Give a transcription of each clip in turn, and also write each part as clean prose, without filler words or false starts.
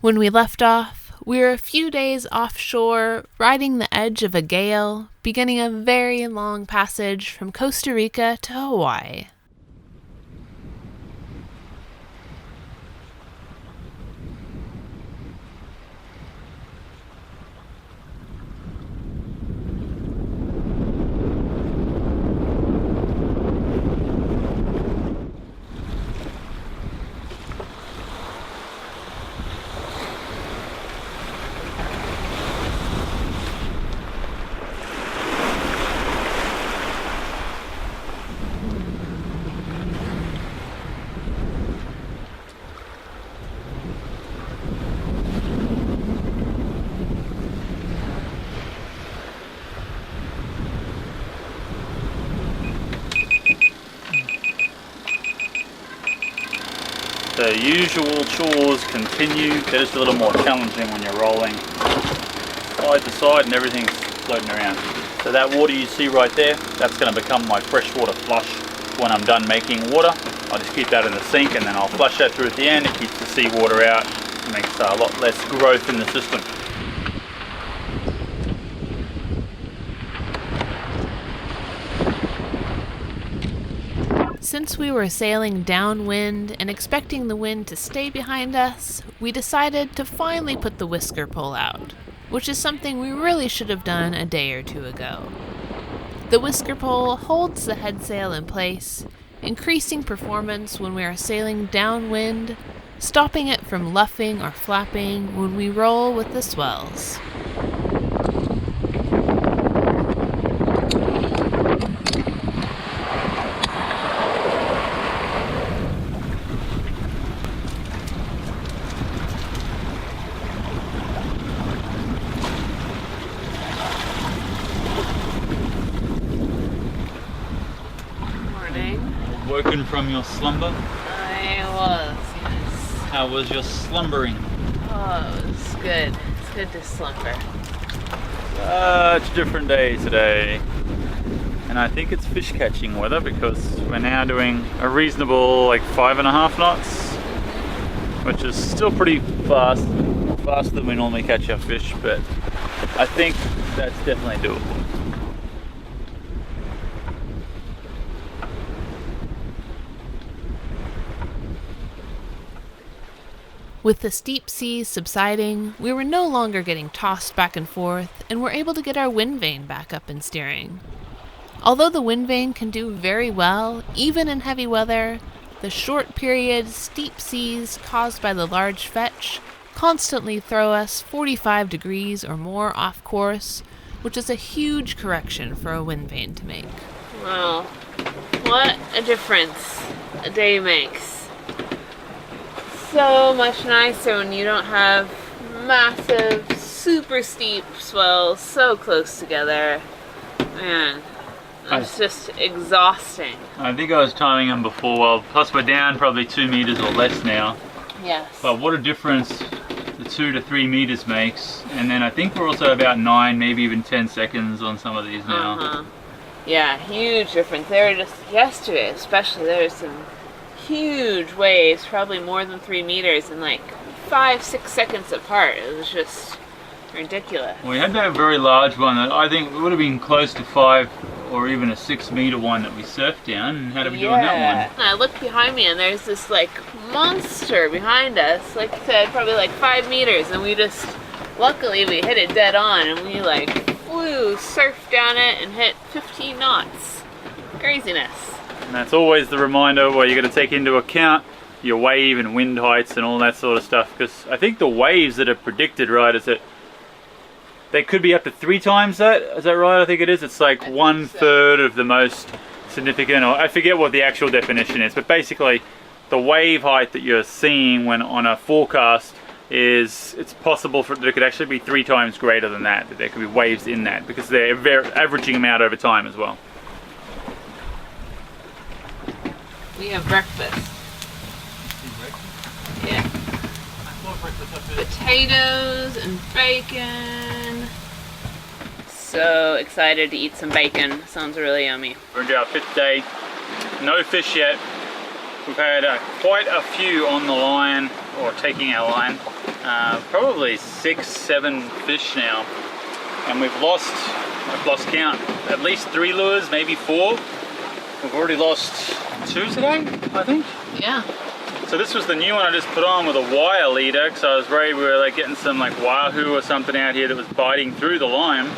When we left off, we were a few days offshore, riding the edge of a gale, beginning a very long passage from Costa Rica to Hawaii. The usual chores continue. They're just a little more challenging when you're rolling side to side and everything's floating around. So that water you see right there, that's going to become my freshwater flush when I'm done making water. I'll just keep that in the sink and then I'll flush that through at the end. It keeps the seawater out. It makes a lot less growth in the system. Since we were sailing downwind and expecting the wind to stay behind us, we decided to finally put the Whisker Pole out, which is something we really should have done a day or two ago. The Whisker Pole holds the headsail in place, increasing performance when we are sailing downwind, stopping it from luffing or flapping when we roll with the swells. Woken from your slumber? I was, yes. How was your slumbering? Oh, it was good. It's good to slumber. Such a different day today. And I think it's fish catching weather because we're now doing a reasonable 5.5 knots, which is still pretty fast, faster than we normally catch our fish, but I think that's definitely doable. With the steep seas subsiding, we were no longer getting tossed back and forth and were able to get our windvane back up and steering. Although the windvane can do very well, even in heavy weather, the short period steep seas caused by the large fetch constantly throw us 45 degrees or more off course, which is a huge correction for a windvane to make. Wow, what a difference a day makes. So much nicer when you don't have massive, super steep swells so close together. Man, it's just exhausting. I think I was timing them before, well, plus we're down probably 2 meters or less now. Yes. But what a difference the 2 to 3 meters makes. And then I think we're also about 9, maybe even 10 seconds on some of these now. Yeah, huge difference. They were just yesterday, especially, there was some huge waves, probably more than 3 meters, and 5-6 seconds apart. It was just ridiculous. We had that very large one that I think would have been close to 5 or even a 6 meter one that we surfed down. And how did we do on that one? I looked behind me and there's this monster behind us, like I said, probably 5 meters, and we just, luckily we hit it dead on and we flew, surfed down it and hit 15 knots. Craziness. And that's always the reminder where you're going to take into account your wave and wind heights and all that sort of stuff, because I think the waves that are predicted, right, is that they could be up to 3 times that. Is that right? I think it is. It's 1/3 of the most significant, or I forget what the actual definition is, but basically the wave height that you're seeing when on a forecast is, it's possible that it could actually be 3 times greater than that there could be waves in that, because they're averaging them out over time as well. We have breakfast. Yeah. Potatoes and bacon. So excited to eat some bacon. Sounds really yummy. We're into our 5th day. No fish yet. We've had quite a few on the line, or taking our line. probably 6, 7 fish now, and I've lost count. At least 3 lures, maybe 4. We've already lost 2 today, I think. Yeah. So this was the new one I just put on with a wire leader, because I was worried we were like getting some like wahoo or something out here that was biting through the line,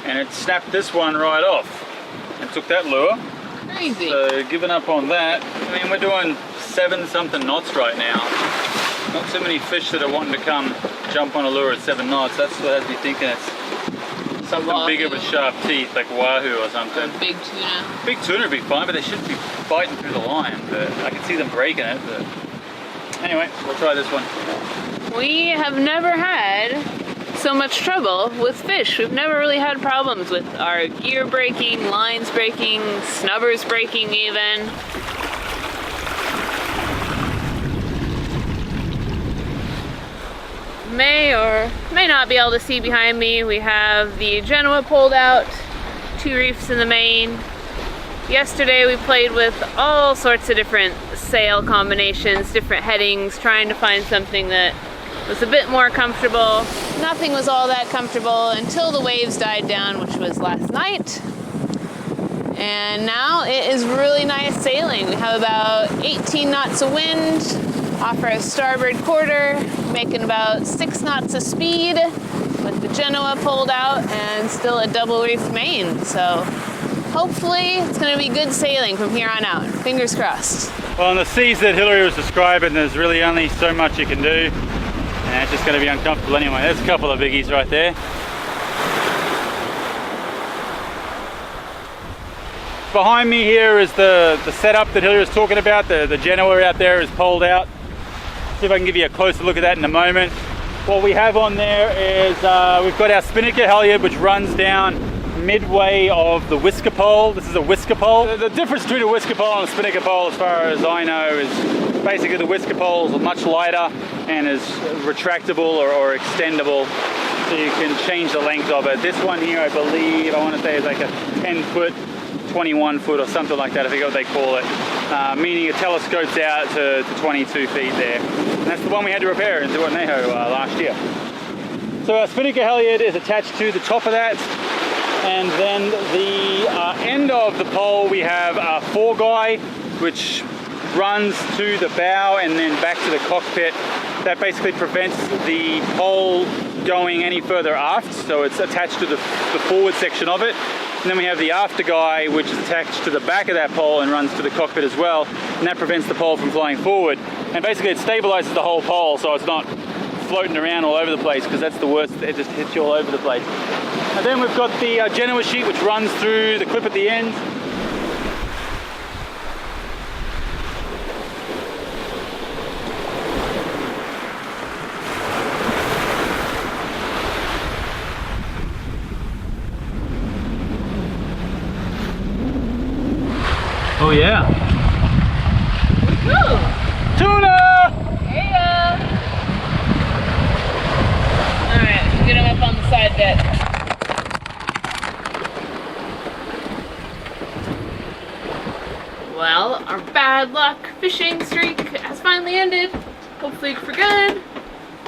and it snapped this one right off and took that lure. Crazy. So giving up on that. I mean, we're doing 7 something knots right now. Not too many fish that are wanting to come jump on a lure at 7 knots. That's what has me thinking it's something Wahoo. bigger with sharp teeth, like wahoo or something. Big tuna. Big tuna would be fine, but they shouldn't be biting through the line. But I can see them breaking it. But anyway, we'll try this one. We have never had so much trouble with fish. We've never really had problems with our gear breaking, lines breaking, snubbers breaking even. May or may not be able to see behind me, we have the Genoa pulled out, 2 reefs in the main. Yesterday we played with all sorts of different sail combinations, different headings, trying to find something that was a bit more comfortable. Nothing was all that comfortable until the waves died down, which was last night. And now it is really nice sailing. We have about 18 knots of wind off our starboard quarter, making about 6 knots of speed with the Genoa pulled out and still a double reef main. So hopefully it's going to be good sailing from here on out. Fingers crossed. Well, in the seas that Hillary was describing, there's really only so much you can do, and it's just going to be uncomfortable anyway. There's a couple of biggies right there. Behind me here is the setup that Hillary was talking about. The Genoa out there is poled out. See if I can give you a closer look at that in a moment. What we have on there is we've got our spinnaker halyard, which runs down midway of the Whisker Pole. This is a Whisker Pole. The difference between a Whisker Pole and a spinnaker pole, as far as I know, is basically the Whisker Pole is much lighter and is retractable or extendable, so you can change the length of it. This one here, I believe, I want to say is like a 10 foot, 21 foot or something like that, I forget what they call it, meaning it telescopes out to 22 feet there. And that's the one we had to repair in Anejo last year. So our spinnaker halyard is attached to the top of that, and then the end of the pole we have a 4-guy which runs to the bow and then back to the cockpit. That basically prevents the pole going any further aft, so it's attached to the forward section of it. And then we have the after guy, which is attached to the back of that pole and runs to the cockpit as well, and that prevents the pole from flying forward. And basically it stabilizes the whole pole so it's not floating around all over the place, because that's the worst, it just hits you all over the place. And then we've got the Genoa sheet, which runs through the clip at the end. Oh yeah. Woo! Tuna! Yeah. Alright, get him up on the side bit. Well, our bad luck fishing streak has finally ended. Hopefully for good.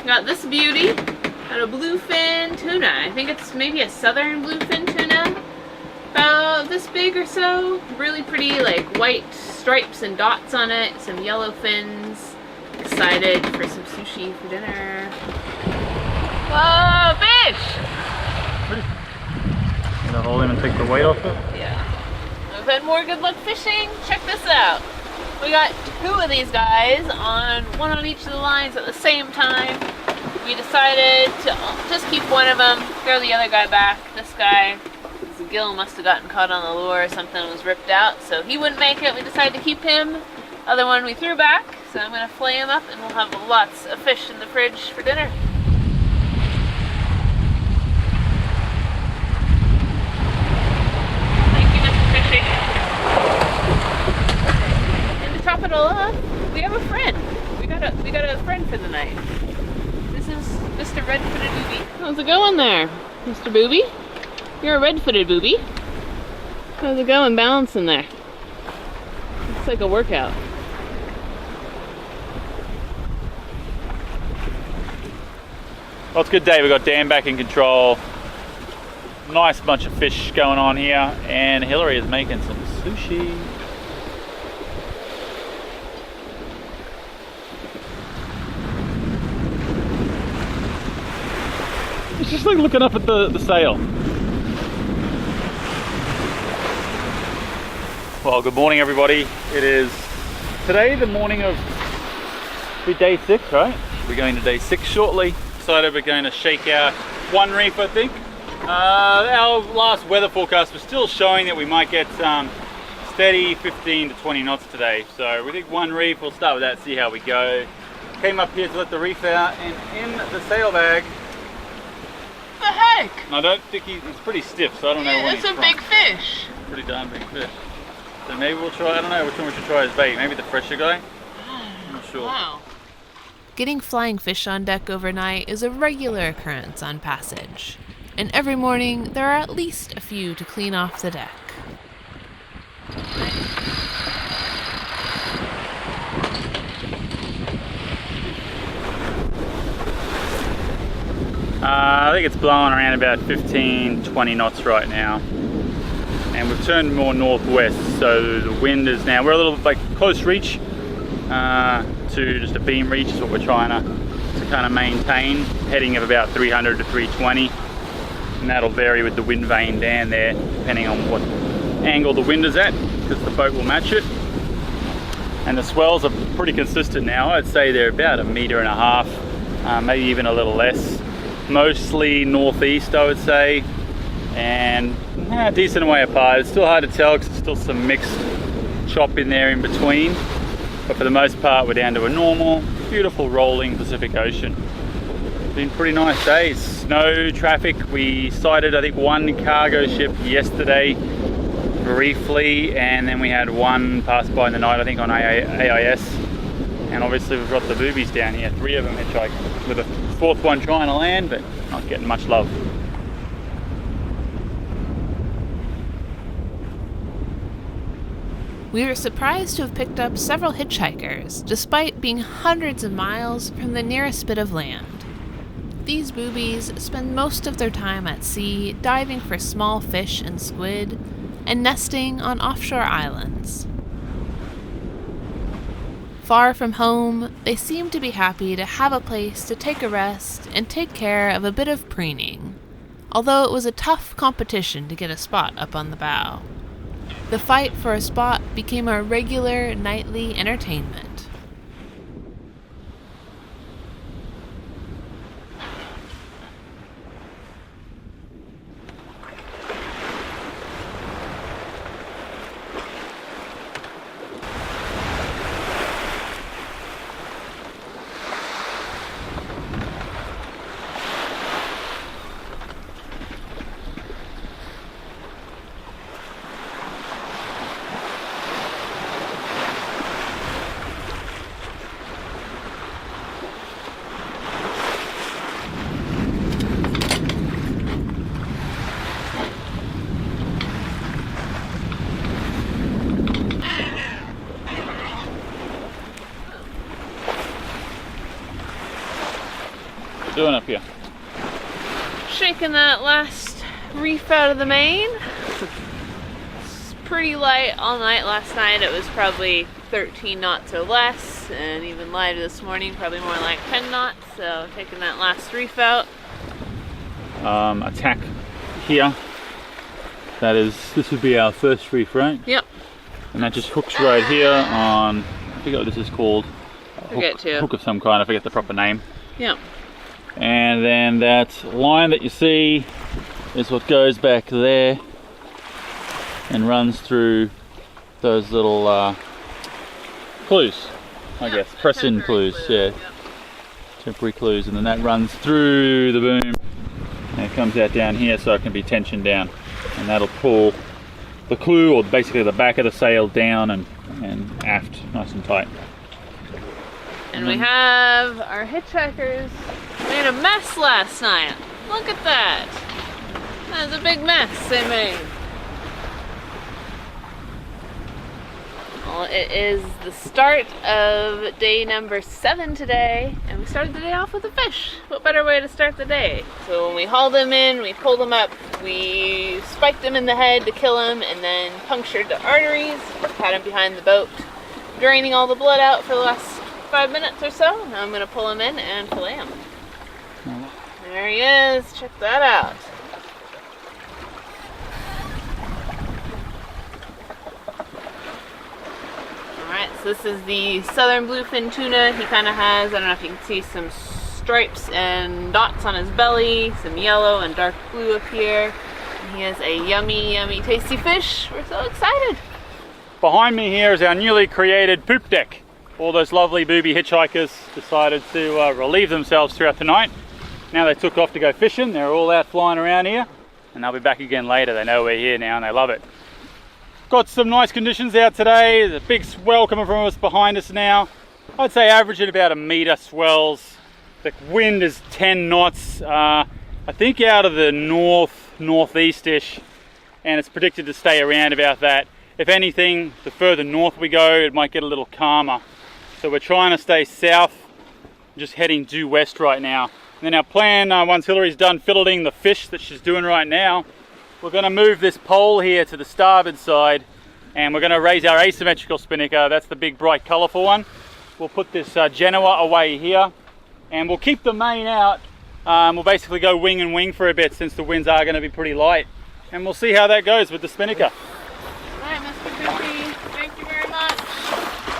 Got this beauty. Got a bluefin tuna. I think it's maybe a southern bluefin tuna. About this big or so. Really pretty, like white stripes and dots on it. Some yellow fins. Excited for some sushi for dinner. Whoa, fish! Gonna hold him and take the weight off it? Yeah. We've had more good luck fishing. Check this out. We got 2 of these guys on one on each of the lines at the same time. We decided to just keep one of them, throw the other guy back. This guy, the gill must have gotten caught on the lure or something was ripped out, so he wouldn't make it. We decided to keep him. Other one we threw back, so I'm going to flay him up and we'll have lots of fish in the fridge for dinner. Thank you, Mr. Fishy. And to top it all off, we have a friend. We got a friend for the night. This is Mr. Red-footed Booby. How's it going there, Mr. Booby? You're a red-footed booby. How's it going balancing there? Looks like a workout. Well, it's a good day. We've got Dan back in control. Nice bunch of fish going on here, and Hillary is making some sushi. It's just like looking up at the sail. Well, good morning everybody. It is today the morning of day 6, right? We're going to day 6 shortly. Decided we're going to shake out one reef, I think. Our last weather forecast was still showing that we might get steady 15 to 20 knots today. So we think one reef, we'll start with that, see how we go. Came up here to let the reef out, and in the sail bag, the heck? I don't think he's pretty stiff, so I don't know when he's from. It's a big fish. Pretty darn big fish. So maybe we'll try, I don't know which one we should try as bait. Maybe the fresher guy? I'm not sure. Wow. Getting flying fish on deck overnight is a regular occurrence on Passage, and every morning there are at least a few to clean off the deck. I think it's blowing around about 15-20 knots right now, and we've turned more northwest, so the wind is now, we're a little like close reach to just a beam reach is what we're trying to kind of maintain, heading of about 300 to 320, and that'll vary with the wind vane down there depending on what angle the wind is at, because the boat will match it. And the swells are pretty consistent now. I'd say they're about 1.5 meters, maybe even a little less. Mostly northeast, I would say, and a decent way apart. It's still hard to tell because there's still some mixed chop in there in between, but for the most part we're down to a normal, beautiful rolling Pacific Ocean. It's been pretty nice days. No traffic. We sighted, I think, one cargo ship yesterday briefly, and then we had one pass by in the night, I think, on AIS. And obviously we've got the boobies down here, 3 of them hitchhiking, with a 4th one trying to land, but not getting much love. We were surprised to have picked up several hitchhikers, despite being hundreds of miles from the nearest bit of land. These boobies spend most of their time at sea diving for small fish and squid, and nesting on offshore islands. Far from home, they seem to be happy to have a place to take a rest and take care of a bit of preening, although it was a tough competition to get a spot up on the bow. The fight for a spot became our regular nightly entertainment. Doing up here? Shaking that last reef out of the main. It's pretty light all night. Last night it was probably 13 knots or less, and even lighter this morning, probably more like 10 knots. So taking that last reef out. A tack here. This would be our first reef, right? Yep. And that just hooks right here on, I forget what this is called. Hook of some kind, I forget the proper name. Yep. And then that line that you see is what goes back there and runs through those little clues, I guess, press-in clues, yeah, temporary clues, and then that runs through the boom and it comes out down here so it can be tensioned down, and that'll pull the clue, or basically the back of the sail, down and aft nice and tight. And we have our hitchhikers made a mess last night. Look at that. That was a big mess they made. Well, it is the start of day number 7 today, and we started the day off with a fish. What better way to start the day? So when we hauled him in, we pulled him up, we spiked him in the head to kill him, and then punctured the arteries, had him behind the boat, draining all the blood out for the last 5 minutes or so. Now I'm going to pull him in and fillet him. There he is, check that out. Alright, so this is the southern bluefin tuna. He kind of has, I don't know if you can see, some stripes and dots on his belly, some yellow and dark blue up here. And he is a yummy, yummy, tasty fish. We're so excited. Behind me here is our newly created poop deck. All those lovely booby hitchhikers decided to relieve themselves throughout the night. Now they took off to go fishing. They're all out flying around here, and they'll be back again later. They know we're here now and they love it. Got some nice conditions out today. There's a big swell coming from us behind us now. I'd say averaging about 1 meter swells. The wind is 10 knots, I think out of the northeast-ish, and it's predicted to stay around about that. If anything, the further north we go, it might get a little calmer. So we're trying to stay south, just heading due west right now. And then our plan, once Hillary's done filleting the fish that she's doing right now, we're going to move this pole here to the starboard side, and we're going to raise our asymmetrical spinnaker. That's the big bright colourful one. We'll put this Genoa away here, and we'll keep the main out. We'll basically go wing and wing for a bit since the winds are going to be pretty light, and we'll see how that goes with the spinnaker. Alright, Mr. Fishy, thank you very much.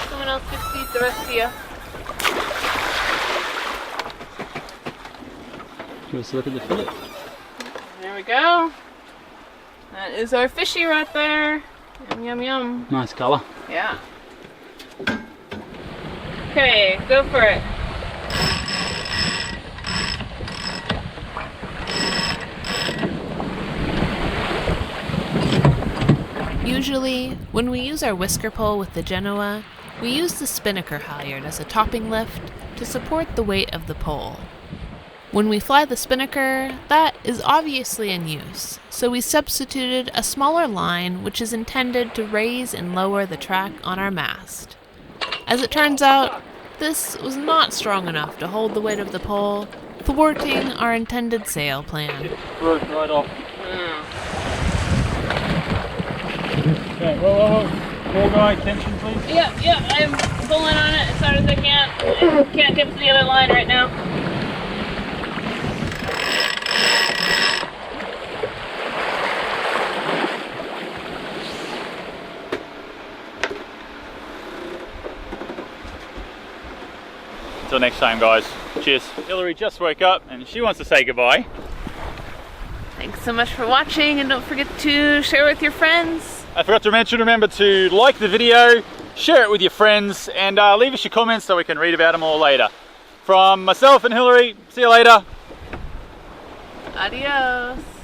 Someone else could feed the rest of you. Give us a look at the fillet. There we go. That is our fishy right there. Yum, yum, yum. Nice colour. Yeah. Okay, go for it. Usually, when we use our whisker pole with the Genoa, we use the spinnaker halyard as a topping lift to support the weight of the pole. When we fly the spinnaker, that is obviously in use, so we substituted a smaller line which is intended to raise and lower the track on our mast. As it turns out, this was not strong enough to hold the weight of the pole, thwarting our intended sail plan. Broke right off. Okay, whoa. More guy, tension please. Yeah, I'm pulling on it as hard as I can. I can't get to the other line right now. Until next time, guys. Cheers. Hillary just woke up and she wants to say goodbye. Thanks so much for watching, and don't forget to share with your friends. I forgot to mention, remember to like the video, share it with your friends, and leave us your comments so we can read about them all later. From myself and Hillary, see you later. Adios.